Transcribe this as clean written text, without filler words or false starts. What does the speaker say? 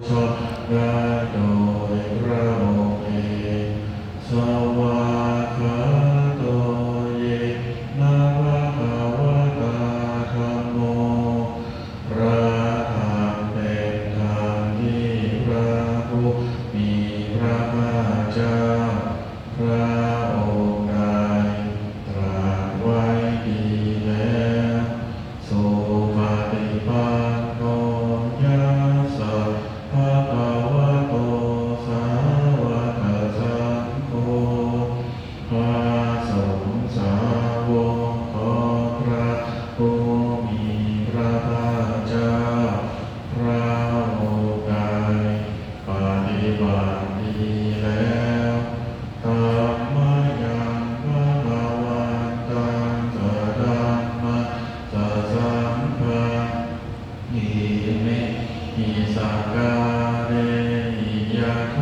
ชอบได้โดยพระองค์เองสวากขาโตเยนะภะคะวะตาธัมโมพระธรรมเป็นธรรมที่พระผู้มีพระภาคเจ้าพระองค์ใดตรัสไว้ดีแล้วสุปฏิปันโนยัสสะภะคะวะโตสาวกสังโฆพระสงฆ์สาวกของพระผู้มีพระภาคเจ้าพระองค์ใดปฏิบัติดีแล้วธัมมายังภะคะวันตังสะธัมมัสสะสังฆังอิเมหิสกาเรหิยะถ